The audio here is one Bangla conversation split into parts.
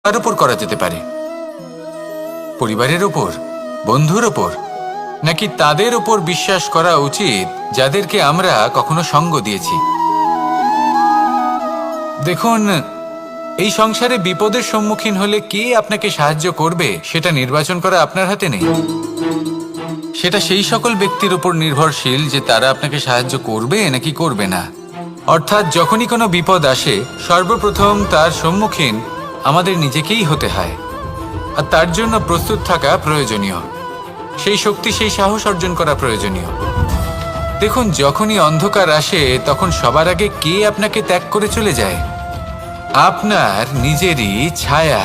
তার উপর করা যেতে পারে? পরিবারের ওপর, বন্ধুর ওপর, নাকি তাদের ওপর বিশ্বাস করা উচিত যাদেরকে আমরা কখনো সঙ্গ দিয়েছি? দেখুন, এই সংসারে বিপদের সম্মুখীন হলে কে আপনাকে সাহায্য করবে সেটা নির্বাচন করা আপনার হাতে নেই। সেটা সেই সকল ব্যক্তির উপর নির্ভরশীল যে তারা আপনাকে সাহায্য করবে নাকি করবে না। অর্থাৎ যখনই কোনো বিপদ আসে, সর্বপ্রথম তার সম্মুখীন আমাদের নিজেকেই হতে হয়, আর তার জন্য প্রস্তুত থাকা প্রয়োজনীয়। সেই শক্তি, সেই সাহস অর্জন করা প্রয়োজনীয়। দেখুন, যখনই অন্ধকার আসে তখন সবার আগে কে আপনাকে ত্যাগ করে চলে যায়? আপনার নিজেরই ছায়া।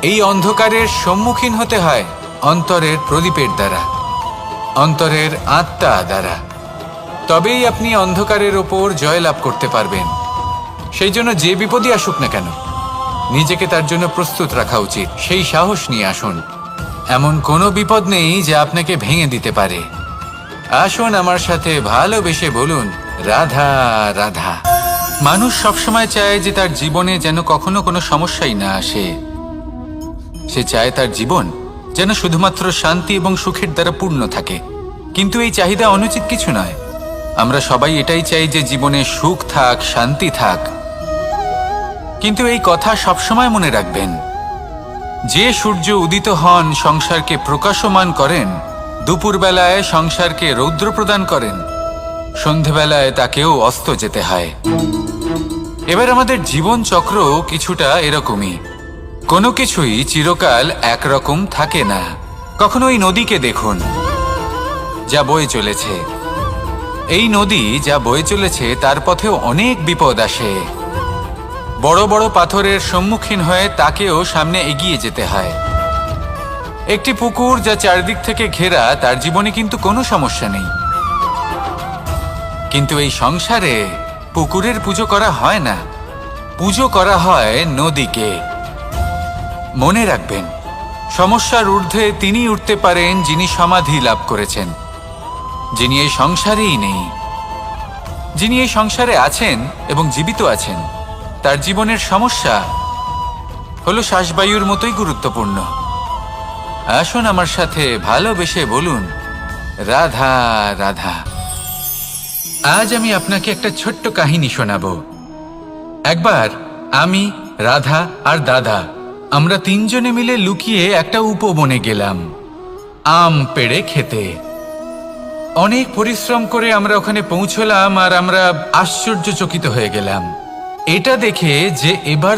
এই অন্ধকারের সম্মুখীন হতে হয় অন্তরের প্রদীপের দ্বারা, অন্তরের আত্মা দ্বারা। তবেই আপনি অন্ধকারের ওপর জয়লাভ করতে পারবেন। সেই জন্য যে বিপদই আসুক না কেন, নিজেকে তার জন্য প্রস্তুত রাখা উচিত। সেই সাহস নিয়ে আসুন। এমন কোনো বিপদ নেই যা আপনাকে ভেঙে দিতে পারে। আসুন আমার সাথে ভালোবেসে বলুন, রাধা রাধা। মানুষ সবসময় চায় যে তার জীবনে যেন কখনো কোনো সমস্যাই না আসে। সে চায় তার জীবন যেন শুধুমাত্র শান্তি এবং সুখের দ্বারা পূর্ণ থাকে। কিন্তু এই চাহিদা অনুচিত কিছু নয়। আমরা সবাই এটাই চাই যে জীবনে সুখ থাক, শান্তি থাক। কিন্তু এই কথা সবসময় মনে রাখবেন, যে সূর্য উদিত হন সংসারকে প্রকাশমান করেন, দুপুরবেলায় সংসারকে রৌদ্র প্রদান করেন, সন্ধেবেলায় তাকেও অস্ত যেতে হয়। এবার আমাদের জীবন চক্র কিছুটা এরকমই। কোনো কিছুই চিরকাল একরকম থাকে না। কখনো এই নদীকে দেখুন, যা বয়ে চলেছে। এই নদী যা বয়ে চলেছে তার পথেও অনেক বিপদ আসে। বড় বড় পাথরের সম্মুখীন হয়ে তাকেও সামনে এগিয়ে যেতে হয়। একটি পুকুর যা চারদিক থেকে ঘেরা, তার জীবনে কিন্তু কোনো সমস্যা নেই। কিন্তু এই সংসারে পুকুরের পুজো করা হয় না, পুজো করা হয় নদীকে। মনে রাখবেন, সমস্যার ঊর্ধ্বে তিনি উঠতে পারেন যিনি সমাধি লাভ করেছেন, যিনি এই সংসারেই নেই। যিনি এই সংসারে আছেন এবং জীবিত আছেন, তার জীবনের সমস্যা হলো শ্বাসবায়ুর মতোই গুরুত্বপূর্ণ। আসুন আমার সাথে ভালোবেসে বলুন, রাধা রাধা। আজ আমি আপনাকে একটা ছোট্ট কাহিনী শোনাবো। একবার আমি, রাধা আর দাদা, আমরা তিনজনে মিলে লুকিয়ে একটা উপবনে গেলাম আম পেড়ে খেতে। অনেক পরিশ্রম করে আমরা ওখানে পৌঁছলাম আর আমরা আশ্চর্যচকিত হয়ে গেলাম এটা দেখে যে এবার